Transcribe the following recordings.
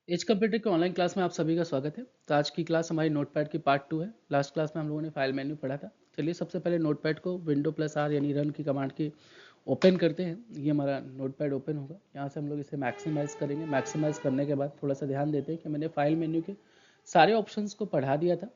As computer के online class में आप सभी का स्वागत है। तो आज की क्लास हमारी नोटपैड की पार्ट 2 है। लास्ट क्लास में हम लोगों ने फाइल मेन्यू पढ़ा था। चलिए सबसे पहले नोटपैड को विंडो प्लस आर यानी रन की कमांड की ओपन करते हैं। ये हमारा नोटपैड ओपन होगा। यहाँ से हम लोग इसे मैक्सिमाइज़ करेंगे। मैक्सिमाइज़ करने के बाद थोड़ा सा ध्यान देते हैं कि मैंने फाइल मेन्यू के सारे ऑप्शंस को पढ़ा दिया था।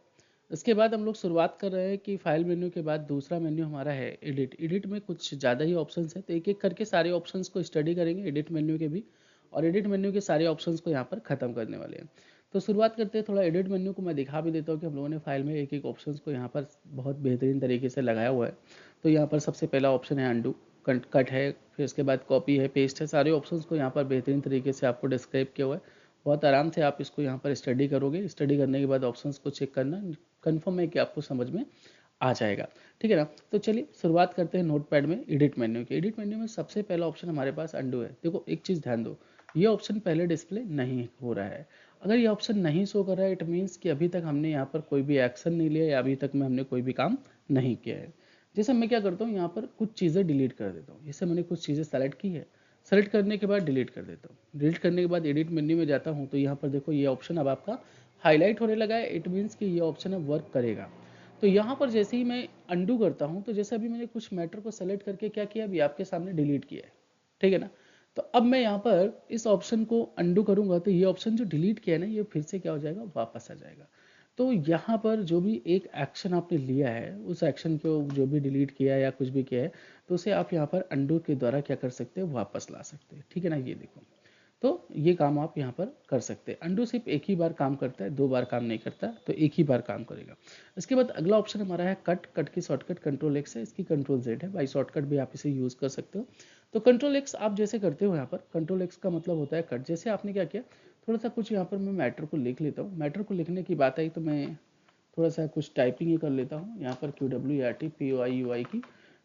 इसके बाद हम लोग शुरुआत कर रहे हैं कि फाइल मेन्यू के बाद दूसरा मेन्यू हमारा है एडिट। एडिट में कुछ ज़्यादा ही ऑप्शंस है, तो एक एक करके सारे ऑप्शंस को स्टडी करेंगे एडिट मेन्यू के भी, और एडिट मेन्यू के सारे ऑप्शंस को यहाँ पर ख़त्म करने वाले हैं। तो शुरुआत करते हैं, थोड़ा एडिट मेन्यू को मैं दिखा भी देता हूँ कि हम लोगों ने फाइल में एक एक ऑप्शंस को यहाँ पर बहुत बेहतरीन तरीके से लगाया हुआ है। तो यहाँ पर सबसे पहला ऑप्शन है अंडू, कट है, फिर उसके बाद कॉपी है, पेस्ट है। सारे ऑप्शंस को यहाँ पर बेहतरीन तरीके से आपको डिस्क्राइब किया हुआ है। बहुत आराम से आप इसको यहाँ पर स्टडी करोगे। स्टडी करने के बाद ऑप्शंस को चेक करना, कन्फर्म है कि आपको समझ में आ जाएगा। ठीक है ना। तो चलिए शुरुआत करते हैं नोटपैड में एडिट मेन्यू की। एडिट मेन्यू में सबसे पहला ऑप्शन हमारे पास अंडू है। देखो एक चीज़ ध्यान दो, ये ऑप्शन पहले डिस्प्ले नहीं हो रहा है। अगर ये ऑप्शन नहीं शो कर रहा है, इट मीन्स कि अभी तक हमने यहाँ पर कोई भी एक्शन नहीं लिया या अभी तक में हमने कोई भी काम नहीं किया है। जैसे मैं क्या करता हूँ, यहाँ पर कुछ चीज़ें डिलीट कर देता हूँ। जैसे मैंने कुछ चीज़ें सेलेक्ट की है, सेलेक्ट करने के बाद डिलीट कर देता हूँ। डिलीट करने के बाद एडिट मेन्यू में जाता हूँ, तो यहाँ पर देखो ये ऑप्शन अब आपका हाईलाइट होने लगा है। इट मीन्स कि ये ऑप्शन अब वर्क करेगा। तो यहाँ पर जैसे ही मैं अंडू करता हूँ, तो जैसे अभी मैंने कुछ मैटर को सेलेक्ट करके क्या किया, अभी आपके सामने डिलीट किया है। ठीक है ना। तो अब मैं यहाँ पर इस ऑप्शन को अंडू करूँगा, तो ये ऑप्शन जो डिलीट किया है ना, ये फिर से क्या हो जाएगा, वापस आ जाएगा। तो यहाँ पर जो भी एक एक्शन आपने लिया है, उस एक्शन को जो भी डिलीट किया है या कुछ भी किया है, तो उसे आप यहाँ पर अंडू के द्वारा क्या कर सकते हैं, वापस ला सकते हैं। ठीक है ना। ये देखो, तो ये काम आप यहाँ पर कर सकते हैं। अंडू सिर्फ एक ही बार काम करता है, दो बार काम नहीं करता, तो एक ही बार काम करेगा। इसके बाद अगला ऑप्शन हमारा है कट। कट की शॉर्टकट कंट्रोल एक्स है, इसकी कंट्रोल जेड है। बाई शॉर्टकट भी आप इसे यूज़ कर सकते हो। तो कंट्रोल एक्स आप जैसे करते हो, यहाँ पर कंट्रोल एक्स का मतलब होता है कट। जैसे आपने क्या किया, थोड़ा सा कुछ यहाँ पर मैं मैटर को लिख लेता हूँ। मैटर को लिखने की बात आई तो मैं थोड़ा सा कुछ टाइपिंग ही कर लेता हूँ यहाँ पर, QWERTPOIUI की।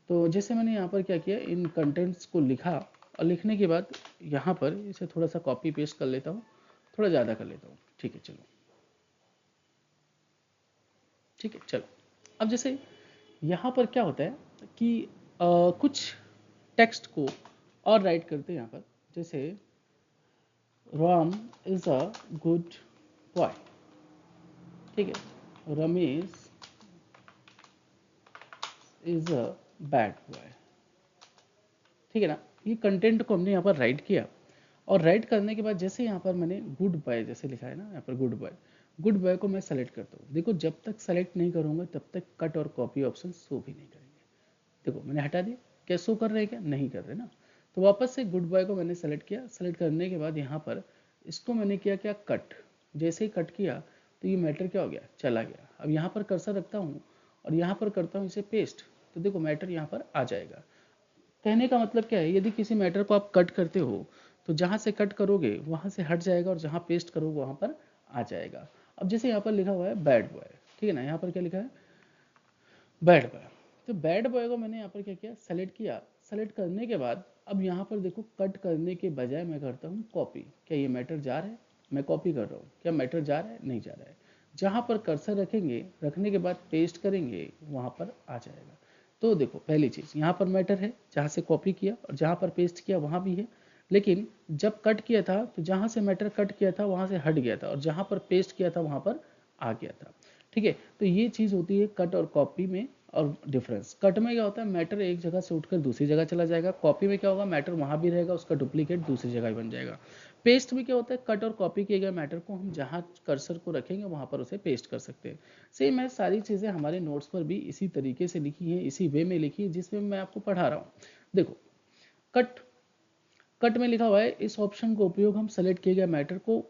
तो जैसे मैंने यहाँ पर क्या किया, इन कंटेंट्स को लिखा, और लिखने के बाद यहाँ पर इसे थोड़ा सा कॉपी पेस्ट कर लेता हूँ, थोड़ा ज़्यादा कर लेता हूँ। ठीक है चलो, ठीक है चलो। अब जैसे यहाँ पर क्या होता है कि कुछ टेक्स्ट को और राइट करते हैं यहाँ पर। जैसे Ram is a good boy. ठीक है, Ramesh is a bad boy. ठीक है ना। ये कंटेंट को हमने यहाँ पर राइट किया, और राइट करने के बाद जैसे यहाँ पर मैंने गुड बॉय जैसे लिखा है ना, यहाँ पर गुड बॉय, गुड बॉय को मैं सेलेक्ट करता हूँ। देखो जब तक सेलेक्ट नहीं करूँगा तब तक कट और कॉपी ऑप्शन शो भी नहीं करेंगे। देखो मैंने हटा दिया, क्या शो कर रहे हैं, क्या नहीं कर रहे ना। तो वापस से गुड बॉय को मैंने सेलेक्ट किया। सेलेक्ट करने के बाद यहाँ पर इसको मैंने किया क्या, कट। जैसे ही कट किया तो ये मैटर क्या हो गया, चला गया। अब यहाँ पर कर्सर रखता हूँ और यहाँ पर करता हूँ इसे पेस्ट, तो देखो मैटर यहाँ पर आ जाएगा। कहने का मतलब क्या है, यदि किसी मैटर को आप कट करते हो, तो जहाँ से कट करोगे वहाँ से हट जाएगा, और जहाँ पेस्ट करोगे वहाँ पर आ जाएगा। अब जैसे यहाँ पर लिखा हुआ है बैड बॉय, ठीक है ना, यहाँ पर क्या लिखा है, बैड बॉय। तो बैड बॉय को मैंने यहाँ पर क्या किया, सेलेक्ट किया। सेलेक्ट करने के बाद अब यहाँ पर देखो, कट करने के बजाय मैं करता हूँ कॉपी। क्या ये मैटर जा रहा है, मैं कॉपी कर रहा हूँ, क्या मैटर जा रहा है, नहीं जा रहा है। जहाँ पर कर्सर रखेंगे, रखने के बाद पेस्ट करेंगे, वहाँ पर आ जाएगा। तो देखो पहली चीज़, यहाँ पर मैटर है, जहाँ से कॉपी किया, और जहाँ पर पेस्ट किया वहाँ भी है। लेकिन जब कट किया था, तो जहाँ से मैटर कट किया था वहाँ से हट गया था, और जहाँ पर पेस्ट किया था वहाँ पर आ गया था। ठीक है। तो ये चीज़ होती है कट और कॉपी में। और डिफरेंस, कट में क्या होता है, मैटर एक जगह से उठकर दूसरी जगह चला जाएगा। कॉपी में क्या होगा, मैटर वहाँ भी रहेगा, उसका डुप्लीकेट दूसरी जगह बन जाएगा। पेस्ट में क्या होता है, कट और कॉपी किए गए मैटर को हम जहाँ कर्सर को रखेंगे वहाँ पर उसे पेस्ट कर सकते हैं। सेम है, सारी चीज़ें हमारे नोट्स पर भी इसी तरीके से लिखी हैं, इसी वे में लिखी है जिसमें मैं आपको पढ़ा रहा हूँ। देखो कट, कट में लिखा हुआ है, इस ऑप्शन का उपयोग हम सेलेक्ट किए गए मैटर को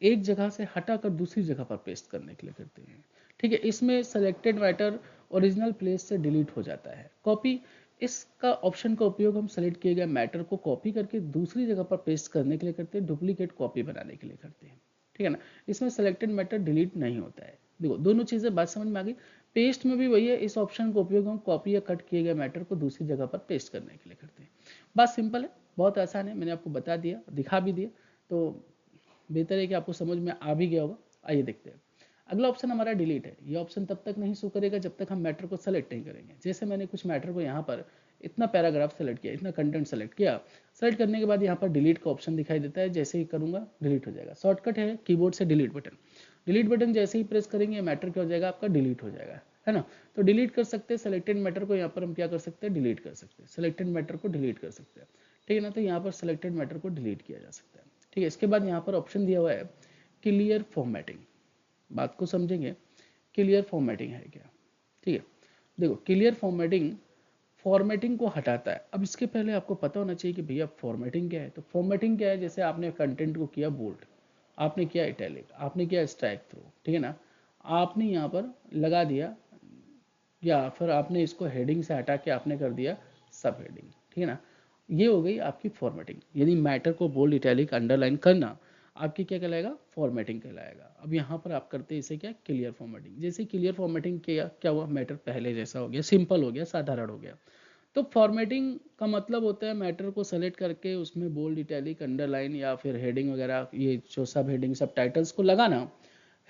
एक जगह से हटाकर दूसरी जगह पर पेस्ट करने के लिए करते हैं। ठीक है, इसमें सेलेक्टेड मैटर ओरिजिनल प्लेस से डिलीट हो जाता है। कॉपी, इसका ऑप्शन का उपयोग हम सेलेक्ट किए गए मैटर को कॉपी करके दूसरी जगह पर पेस्ट करने के लिए करते हैं, डुप्लीकेट कॉपी बनाने के लिए करते हैं। ठीक है ना। इसमें सेलेक्टेड मैटर डिलीट नहीं होता है। देखो दोनों चीज़ें बात समझ में आ गई। पेस्ट में भी वही है, इस ऑप्शन का उपयोग हम कॉपी या कट किए गए मैटर को दूसरी जगह पर पेस्ट करने के लिए करते हैं। बात सिंपल है, बहुत आसान है, मैंने आपको बता दिया, दिखा भी दिया। तो बेहतर है कि आपको समझ में आ भी गया होगा। आइए देखते हैं। अगला ऑप्शन हमारा डिलीट है। ये ऑप्शन तब तक नहीं शो करेगा जब तक हम मैटर को सेलेक्ट नहीं करेंगे। जैसे मैंने कुछ मैटर को यहाँ पर इतना पैराग्राफ सेलेक्ट किया, इतना कंटेंट सेलेक्ट किया। सेलेक्ट करने के बाद यहाँ पर डिलीट का ऑप्शन दिखाई देता है, जैसे ही करूँगा डिलीट हो जाएगा। शॉर्टकट है कीबोर्ड से डिलीट बटन। डिलीट बटन जैसे ही प्रेस करेंगे मैटर क्या हो जाएगा आपका, डिलीट हो जाएगा, है ना। तो डिलीट कर सकते हैं सेलेक्टेड मैटर को, यहाँ पर हम क्या कर सकते हैं, डिलीट कर सकते हैं, सेलेक्टेड मैटर को डिलीट कर सकते हैं, ठीक है ना। तो यहाँ पर सेलेक्टेड मैटर को डिलीट किया जा सकता है, ठीक है। इसके बाद यहाँ पर ऑप्शन दिया हुआ है क्लियर फॉर्मेटिंग। बात को समझेंगे, क्लियर फॉर्मेटिंग है क्या, ठीक है। देखो क्लियर फॉर्मेटिंग फॉर्मेटिंग को हटाता है। अब इसके पहले आपको पता होना चाहिए कि भैया फॉर्मेटिंग क्या है। तो फॉर्मेटिंग क्या है, जैसे आपने कंटेंट को किया बोल्ड, आपने किया इटैलिक, आपने किया स्ट्राइक थ्रू, ठीक है ना, आपने यहाँ पर लगा दिया, या फिर आपने इसको हेडिंग से हटा के आपने कर दिया सब हेडिंग, ठीक है ना। ये हो गई आपकी फॉर्मेटिंग। यदि मैटर को बोल्ड इटैलिक अंडरलाइन करना आपकी क्या कहलाएगा, फॉर्मेटिंग कहलाएगा। अब यहाँ पर आप करते हैं इसे क्या, क्लियर फॉर्मेटिंग। जैसे क्लियर फॉर्मेटिंग किया, क्या हुआ, मैटर पहले जैसा हो गया, सिंपल हो गया, साधारण हो गया। तो फॉर्मेटिंग का मतलब होता है मैटर को सेलेक्ट करके उसमें बोल्ड इटैलिक अंडरलाइन या फिर हेडिंग वगैरह, ये जो सब हेडिंग सब टाइटल्स को लगाना,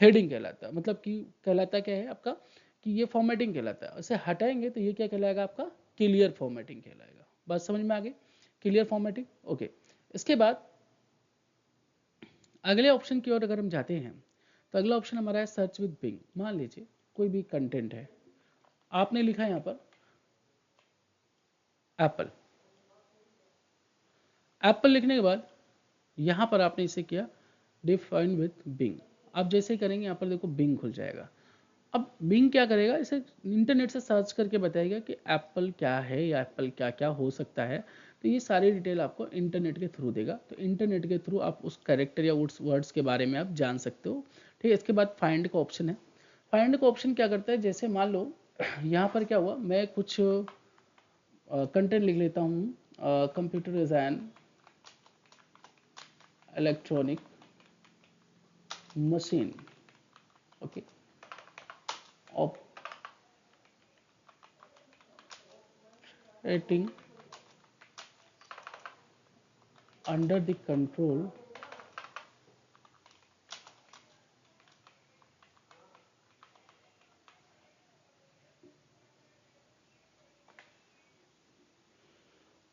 हेडिंग कहलाता है। मतलब कि कहलाता क्या है आपका, कि ये फॉर्मेटिंग कहलाता है। इसे हटाएंगे तो ये क्या कहलाएगा आपका, क्लियर फॉर्मेटिंग कहलाएगा। बात समझ में आ गई, क्लियर फॉर्मेटिंग, ओके। इसके बाद अगले ऑप्शन की ओर अगर हम जाते हैं तो अगला ऑप्शन हमारा है सर्च विद बिंग। मान लीजिए कोई भी कंटेंट है, आपने लिखा है यहाँ पर एप्पल। एप्पल लिखने के बाद यहाँ पर आपने इसे किया डिफाइन विद बिंग। आप जैसे करेंगे यहाँ पर देखो बिंग खुल जाएगा। अब बिंग क्या करेगा, इसे इंटरनेट से सर्च करके बताएगा कि एप्पल क्या है या एप्पल क्या क्या हो सकता है। तो ये सारी डिटेल आपको इंटरनेट के थ्रू देगा। तो इंटरनेट के थ्रू आप उस कैरेक्टर या उस वर्ड्स के बारे में आप जान सकते हो, ठीक है। इसके बाद फाइंड का ऑप्शन है। फाइंड का ऑप्शन क्या करता है, जैसे मान लो यहाँ पर क्या हुआ, मैं कुछ कंटेंट लिख लेता हूँ, computer is an electronic machine, okay, operating under the control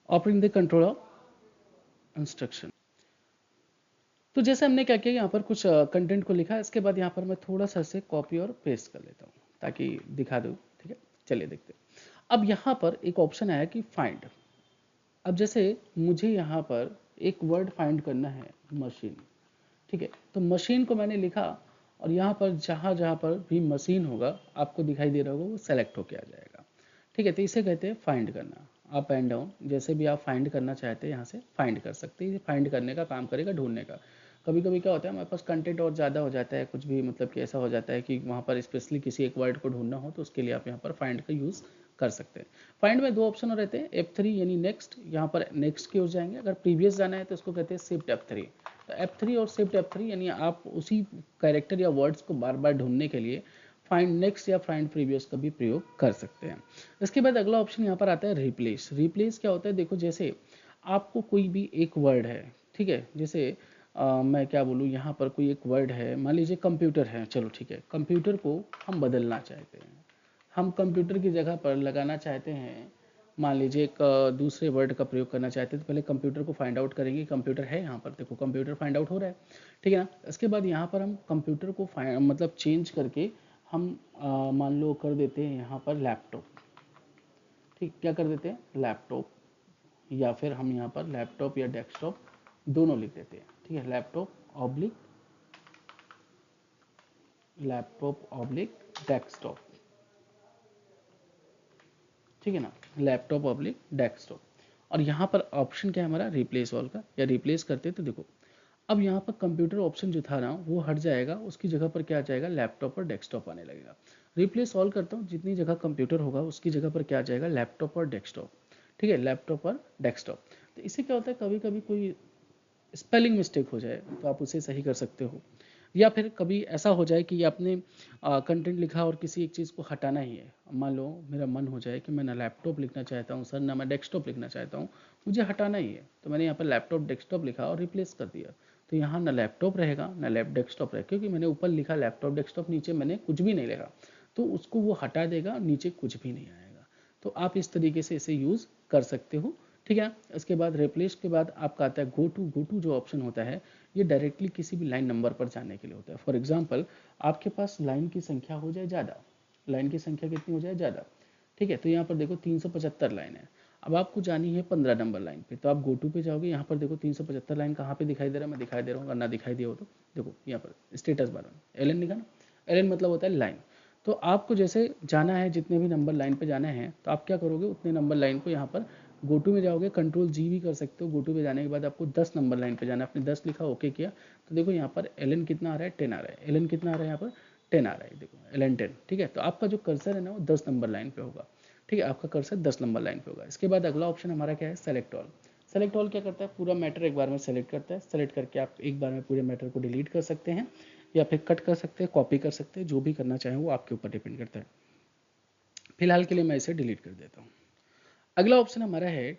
operating the control of instruction. तो जैसे हमने क्या किया, यहाँ पर कुछ कंटेंट को लिखा। इसके बाद यहाँ पर मैं थोड़ा सा से कॉपी और पेस्ट कर लेता हूँ ताकि दिखा दूँ, ठीक है। चलिए देखते हैं। अब यहाँ पर एक ऑप्शन आया कि फाइंड। अब जैसे मुझे यहाँ पर एक वर्ड फाइंड करना है, मशीन, ठीक है। तो मशीन को मैंने लिखा और यहाँ पर जहाँ जहाँ पर भी मशीन होगा आपको दिखाई दे रहा होगा, वो सेलेक्ट होके आ जाएगा, ठीक है। तो इसे कहते हैं फाइंड करना। अप एंड डाउन जैसे भी आप फाइंड करना चाहते हैं यहाँ से फाइंड कर सकते हैं। ये फाइंड करने का काम करेगा, ढूंढने का। कभी कभी क्या होता है, हमारे पास कंटेंट और ज़्यादा हो जाता है, कुछ भी मतलब कि ऐसा हो जाता है कि वहाँ पर स्पेशली किसी एक वर्ड को ढूंढना हो, तो उसके लिए आप यहाँ पर फाइंड का यूज़ कर सकते हैं। फाइंड में दो ऑप्शन रहते हैं, F3 यानी नेक्स्ट। यहाँ पर नेक्स्ट की ओर जाएंगे। अगर प्रीवियस जाना है तो इसको कहते हैं शिफ्ट F3। तो F3 और शिफ्ट F3 यानी आप उसी कैरेक्टर या वर्ड्स को बार बार ढूंढने के लिए फाइंड नेक्स्ट या फाइंड प्रीवियस का भी प्रयोग कर सकते हैं। इसके बाद अगला ऑप्शन यहाँ पर आता है रिप्लेस। रिप्लेस क्या होता है, देखो जैसे आपको कोई भी एक वर्ड है, ठीक है। जैसे मैं क्या बोलूँ, यहाँ पर कोई एक वर्ड है, मान लीजिए कंप्यूटर है, चलो ठीक है। कंप्यूटर को हम बदलना चाहते हैं, हम कंप्यूटर की जगह पर लगाना चाहते हैं, मान लीजिए एक दूसरे वर्ड का प्रयोग करना चाहते हैं। तो पहले कंप्यूटर को फाइंड आउट करेंगे, कंप्यूटर है यहाँ पर, देखो कंप्यूटर फाइंड आउट हो रहा है, ठीक है ना। इसके बाद यहाँ पर हम कंप्यूटर को मतलब चेंज करके हम मान लो कर देते हैं यहाँ पर लैपटॉप, ठीक, क्या कर देते हैं, लैपटॉप। या फिर हम यहाँ पर लैपटॉप या डेस्कटॉप दोनों लिख देते हैं, ठीक है। लैपटॉप ऑब्लिक डेस्कटॉप, ठीक है ना, लैपटॉप ऑब्लिक डेस्कटॉप। और यहाँ पर ऑप्शन क्या है हमारा, रिप्लेस ऑल का, या रिप्लेस करते तो देखो अब यहाँ पर कंप्यूटर ऑप्शन जो था ना वो हट जाएगा, उसकी जगह पर क्या आ जाएगा, लैपटॉप और डेस्कटॉप आने लगेगा। रिप्लेस ऑल करता हूँ, जितनी जगह कंप्यूटर होगा उसकी जगह पर क्या आ जाएगा, लैपटॉप और डेस्कटॉप, ठीक है, लैपटॉप और डेस्कटॉप। तो इससे क्या होता है, कभी कभी कोई स्पेलिंग मिस्टेक हो जाए तो आप उसे सही कर सकते हो। या फिर कभी ऐसा हो जाए कि आपने कंटेंट लिखा और किसी एक चीज़ को हटाना ही है। मान लो मेरा मन हो जाए कि मैं ना लैपटॉप लिखना चाहता हूँ सर, ना मैं डेस्कटॉप लिखना चाहता हूँ, मुझे हटाना ही है। तो मैंने यहाँ पर लैपटॉप डेस्कटॉप लिखा और रिप्लेस कर दिया। तो यहाँ ना लैपटॉप रहेगा ना डेस्कटॉप रहेगा, क्योंकि मैंने ऊपर लिखा लैपटॉप डेस्कटॉप, नीचे मैंने कुछ भी नहीं लिखा। तो उसको वो हटा देगा, नीचे कुछ भी नहीं आएगा। तो आप इस तरीके से इसे यूज़ कर सकते हो, ठीक है। इसके बाद रिप्लेस के बाद आपका आता है गो टू जो ऑप्शन होता है ये डायरेक्टली किसी भी लाइन नंबर पर जाने के लिए होता है। फॉर एग्जाम्पल आपके पास लाइन की संख्या हो जाए ज़्यादा, लाइन की संख्या कितनी हो जाए ज़्यादा, ठीक है। तो यहाँ पर देखो 375 लाइन है, अब आपको जानी है 15 नंबर लाइन पे, तो आप गो टू पे जाओगे। यहाँ पर देखो 375 लाइन कहाँ पे दिखाई दे रहा है, मैं दिखाई दे रहा हूँ, अगर ना दिखाई दिया हो तो देखो यहाँ पर स्टेटस बार में एल लिखा ना, एल मतलब होता है लाइन। तो आपको जैसे जाना है जितने भी नंबर लाइन पे जाना है तो आप क्या करोगे, उतने नंबर लाइन को यहाँ पर गो टू में जाओगे, कंट्रोल जी भी कर सकते हो। गो टू पे जाने के बाद आपको 10 नंबर लाइन पे जाना है, आपने 10 लिखा, ओके किया, तो देखो यहाँ पर एल कितना आ रहा है, 10 आ रहा है। एल कितना आ रहा है, यहाँ पर 10 आ रहा है, देखो एल 10, ठीक है। तो आपका जो कर्सर है ना वो 10 नंबर लाइन पे होगा, ठीक है, आपका कर्सर 10 नंबर लाइन पे होगा। इसके बाद अगला ऑप्शन हमारा क्या है, सेलेक्ट ऑल। सेलेक्ट ऑल क्या करता है, पूरा मैटर एक बार में सेलेक्ट करता है। सेलेक्ट करके आप एक बार में पूरे मैटर को डिलीट कर सकते हैं या फिर कट कर सकते हैं, कॉपी कर सकते हैं, जो भी करना चाहें वो आपके ऊपर डिपेंड करता है। फिलहाल के लिए मैं इसे डिलीट कर देता हूँ। अगला ऑप्शन हमारा है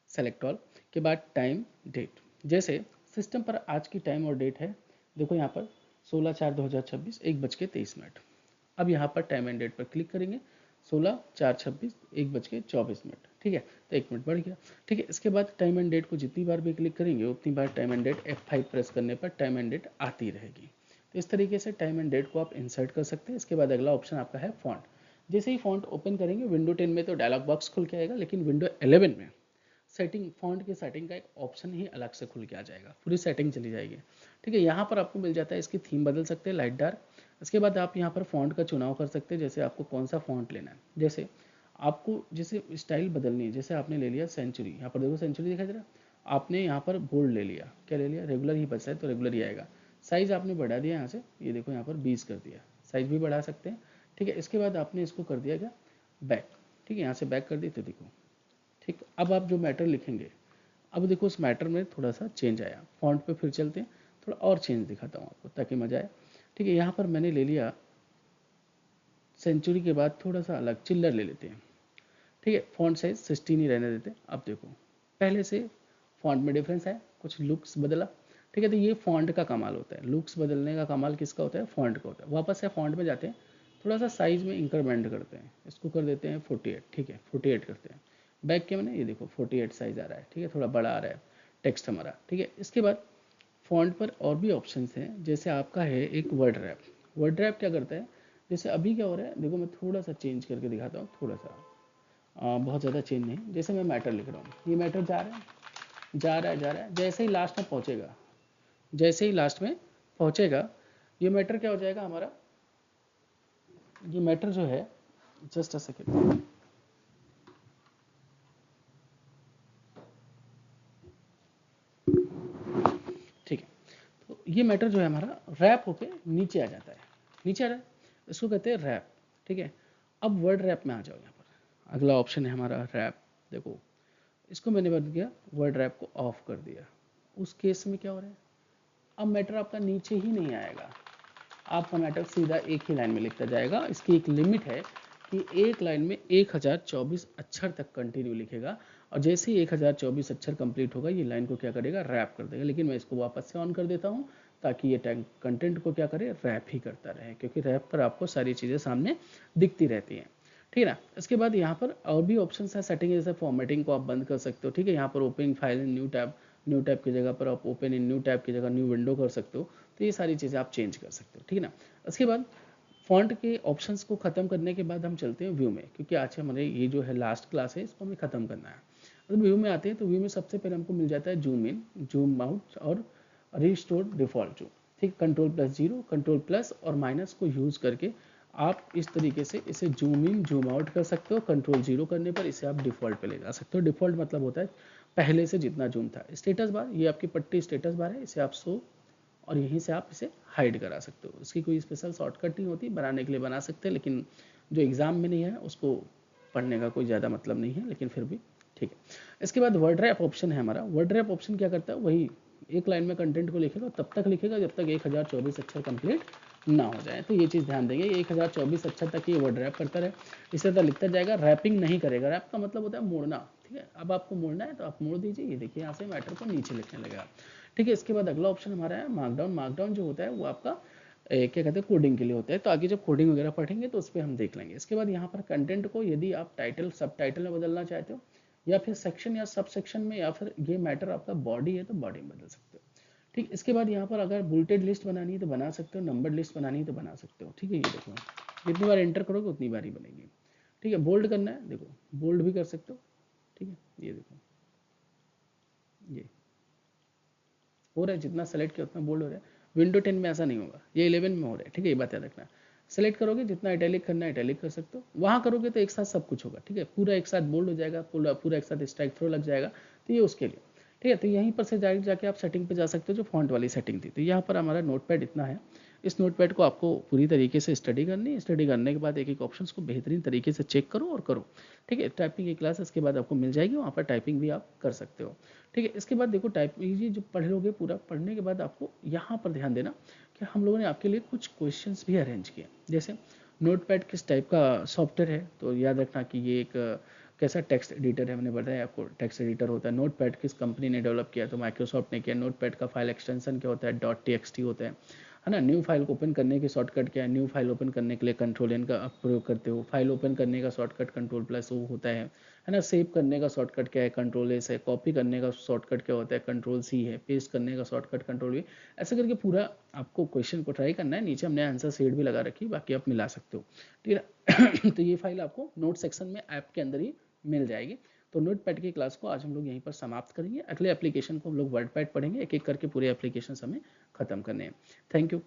सेलेक्ट ऑल के बाद टाइम डेट। जैसे सिस्टम पर आज की टाइम और डेट है, देखो यहाँ पर 16/4/2026 1:23। अब यहाँ पर टाइम एंड डेट पर क्लिक करेंगे, 16/4/26 1:24, ठीक है, तो 1 मिनट बढ़ गया, ठीक है। इसके बाद टाइम एंड डेट को जितनी बार भी क्लिक करेंगे उतनी बार time and date F5 press करने पर टाइम एंड डेट आती रहेगी। तो इस तरीके से टाइम एंड डेट को आप इंसर्ट कर सकते हैं। इसके बाद अगला ऑप्शन आपका है फॉन्ट। जैसे ही फॉन्ट ओपन करेंगे विंडो 10 में तो डायलॉग बॉक्स खुल के आएगा, लेकिन विंडो 11 में सेटिंग, फॉन्ट की सेटिंग का एक ऑप्शन ही अलग से खुल के आ जाएगा, पूरी सेटिंग चली जाएगी, ठीक है। यहाँ पर आपको मिल जाता है, इसकी थीम बदल सकते हैं लाइट डार्क। इसके बाद आप यहाँ पर फॉन्ट का चुनाव कर सकते हैं, जैसे आपको कौन सा फॉन्ट लेना है। जैसे आपको जैसे स्टाइल बदलनी है, जैसे आपने ले लिया सेंचुरी, यहाँ पर देखो सेंचुरी दिखाई दे रहा है, आपने यहाँ पर बोल्ड ले लिया, क्या ले लिया, रेगुलर ही बचा है तो रेगुलर ही आएगा। साइज आपने बढ़ा दिया यहाँ से, ये देखो यहाँ पर 20 कर दिया, साइज भी बढ़ा सकते हैं, ठीक है। इसके बाद आपने इसको कर दिया क्या, बैक, ठीक है, यहाँ से बैक कर दिए तो देखो, ठीक। अब आप जो मैटर लिखेंगे, अब देखो उस मैटर में थोड़ा सा चेंज आया। फॉन्ट पे फिर चलते हैं, थोड़ा और चेंज दिखाता हूँ आपको ताकि मजा आए, ठीक है। यहाँ पर मैंने ले लिया सेंचुरी के बाद थोड़ा सा अलग चिल्लर ले लेते हैं, ठीक है। फॉन्ट साइज 16 ही रहने देते। अब देखो पहले से फॉन्ट में डिफरेंस है, कुछ लुक्स बदला, ठीक है। तो ये फॉन्ट का कमाल होता है, लुक्स बदलने का कमाल किसका होता है, फॉन्ट का होता है। वापस से फॉन्ट में जाते हैं, थोड़ा सा साइज में इंक्रीमेंट करते हैं, इसको कर देते हैं 48, ठीक है, 48 करते हैं। बैक के मैंने ये देखो 48 साइज आ रहा है, ठीक है, थोड़ा बड़ा आ रहा है टेक्स्ट हमारा, ठीक है। इसके बाद फॉन्ट पर और भी ऑप्शंस हैं, जैसे आपका है एक वर्ड रैप। वर्ड रैप क्या करता है, जैसे अभी क्या हो रहा है, देखो मैं थोड़ा सा चेंज करके दिखाता हूँ, थोड़ा सा बहुत ज़्यादा चेंज नहीं। जैसे मैं मैटर लिख रहा हूँ, ये मैटर जा रहा है, जा रहा है, जा रहा है, जैसे ही लास्ट में पहुँचेगा, जैसे ही लास्ट में पहुँचेगा ये मैटर क्या हो जाएगा हमारा, ये मैटर जो है, जस्ट अ सेकेंड, ठीक है। तो ये मैटर जो है हमारा रैप होके नीचे आ जाता है, नीचे आ रहा है, इसको कहते हैं रैप, ठीक है। अब वर्ड रैप में आ जाओ, यहाँ पर अगला ऑप्शन है हमारा रैप। देखो इसको मैंने बदल दिया, वर्ड रैप को ऑफ कर दिया। उस केस में क्या हो रहा है, अब मैटर आपका नीचे ही नहीं आएगा, आपका मैटर सीधा एक ही लाइन में लिखता जाएगा। इसकी एक लिमिट है कि एक लाइन में 1024 अक्षर तक कंटिन्यू लिखेगा, और जैसे ही 1024 अक्षर कंप्लीट होगा ये लाइन को क्या करेगा, रैप कर देगा। लेकिन मैं इसको वापस से ऑन कर देता हूँ ताकि ये कंटेंट को क्या करे, रैप ही करता रहे, क्योंकि रैप पर आपको सारी चीज़ें सामने दिखती रहती हैं, ठीक है ना। इसके बाद यहाँ पर और भी ऑप्शन है सेटिंग, जैसे फॉर्मेटिंग को आप बंद कर सकते हो, ठीक है। यहाँ पर open file in new tab, new tab की जगह पर आप ओपन इन न्यू टैब की जगह न्यू विंडो कर सकते हो। तो ये सारी चीज़ें आप चेंज कर सकते हो, ठीक है ना। उसके बाद फॉन्ट के ऑप्शंस को खत्म करने के बाद हम चलते हैं व्यू में, क्योंकि आज हमारे ये जो है लास्ट क्लास है, इसको हमें खत्म करना है। तो व्यू में आते हैं, तो व्यू में सबसे पहले हमको मिल जाता है जूम इन, जूम आउट और रिस्टोर डिफॉल्ट जूम, ठीक। कंट्रोल+0, कंट्रोल+ और माइनस को यूज करके आप इस तरीके से इसे जूम इन जूम आउट कर सकते हो। कंट्रोल 0 करने पर इसे आप डिफॉल्ट पे ले जा सकते हो। डिफॉल्ट मतलब होता है पहले से जितना जूम था। स्टेटस बार, ये आपकी पट्टी स्टेटस बार है, इसे आप शो और यहीं से आप इसे हाइड करा सकते हो। इसकी कोई स्पेशल शॉर्टकट नहीं होती, बनाने के लिए बना सकते हैं, लेकिन जो एग्जाम में नहीं है उसको पढ़ने का कोई ज़्यादा मतलब नहीं है, लेकिन फिर भी ठीक है। इसके बाद वर्ड रैप ऑप्शन है हमारा। वर्ड रैप ऑप्शन क्या करता है, वही एक लाइन में कंटेंट को लिखेगा, तब तक लिखेगा जब तक 1024 अक्षर कंप्लीट ना हो जाए। तो ये चीज़ ध्यान देंगे, 1024 अक्षर तक ये वर्ड रैप करता रहे, इसे तो लिखता जाएगा, रैपिंग नहीं करेगा। रैप का मतलब होता है मोड़ना, ठीक है। अब आपको मोड़ना है तो आप मोड़ दीजिए, ये देखिए यहाँ से मैटर को नीचे लिखने लगेगा, ठीक है। इसके बाद अगला ऑप्शन हमारा है मार्कडाउन। मार्कडाउन जो होता है वो आपका क्या कहते हैं कोडिंग के लिए होता है, तो आगे जब कोडिंग वगैरह पढ़ेंगे तो उस पर हम देख लेंगे। इसके बाद यहाँ पर कंटेंट को यदि आप टाइटल सब टाइटल में बदलना चाहते हो, या फिर सेक्शन या सब सेक्शन में, या फिर ये मैटर आपका बॉडी है तो बॉडी में बदल सकते हो। ठीक, इसके बाद यहाँ पर अगर बुलेटेड लिस्ट बनानी है तो बना सकते हो, नंबर लिस्ट बनानी है तो बना सकते हो। ठीक है, ये देखो जितनी बार एंटर करोगे उतनी बार ही बनेगी। ठीक है, बोल्ड करना है, देखो बोल्ड भी कर सकते हो। ठीक है, ये देखो ये हो रहा है, जितना सेलेक्ट किया उतना बोल्ड हो रहा है। विंडो 10 में ऐसा नहीं होगा, ये 11 में हो रहा है। ठीक है, ये बात याद रखना। सेलेक्ट करोगे जितना इटैलिक करना है इटैलिक कर सकते हो, वहाँ करोगे तो एक साथ सब कुछ होगा। ठीक है, पूरा एक साथ बोल्ड हो जाएगा, पूरा पूरा एक साथ स्ट्राइक थ्रो लग जाएगा, तो ये उसके लिए। ठीक है, तो यहीं पर से जाके आप सेटिंग पे जा सकते हो, जो फॉन्ट वाली सेटिंग थी। तो यहाँ पर हमारा नोटपैड इतना है। इस नोटपैड को आपको पूरी तरीके से स्टडी करनी है। स्टडी करने के बाद एक एक ऑप्शंस को बेहतरीन तरीके से चेक करो और करो। ठीक है, टाइपिंग की क्लास इसके बाद आपको मिल जाएगी, वहाँ पर टाइपिंग भी आप कर सकते हो। ठीक है, इसके बाद देखो टाइप ये जो पढ़ लोगे पूरा, पढ़ने के बाद आपको यहाँ पर ध्यान देना कि हम लोगों ने आपके लिए कुछ क्वेश्चंस भी अरेंज किए। जैसे नोटपैड किस टाइप का सॉफ्टवेयर है, तो याद रखना कि ये एक कैसा टेक्स्ट एडिटर है। मैंने बताया आपको टेक्स्ट एडिटर होता है। नोटपैड किस कंपनी ने डेवलप किया, तो माइक्रोसॉफ्ट ने किया। नोटपैड का फाइल एक्सटेंशन क्या होता है, .txt होता है ना। न्यू फाइल को ओपन करने के शॉर्टकट क्या है, न्यू फाइल ओपन करने के लिए कंट्रोल एन का आप प्रयोग करते हो। फाइल ओपन करने का शॉर्टकट कंट्रोल प्लस ओ होता है ना। सेव करने का शॉर्टकट क्या है, कंट्रोल एस है। कॉपी करने का शॉर्टकट क्या होता है, कंट्रोल सी है। पेस्ट करने का शॉर्टकट कंट्रोल वी। ऐसे करके पूरा आपको क्वेश्चन को ट्राई करना है। नीचे हमने आंसर शीट भी लगा रखी है, बाकी आप मिला सकते हो। ठीक है तो ये फाइल आपको नोट सेक्शन में ऐप के अंदर ही मिल जाएगी। तो नोटपैड की क्लास को आज हम लोग यहीं पर समाप्त करेंगे। अगले एप्लीकेशन को हम लोग वर्डपैड पढ़ेंगे, एक एक करके पूरे एप्लीकेशन हमें खत्म करने हैं। Thank you.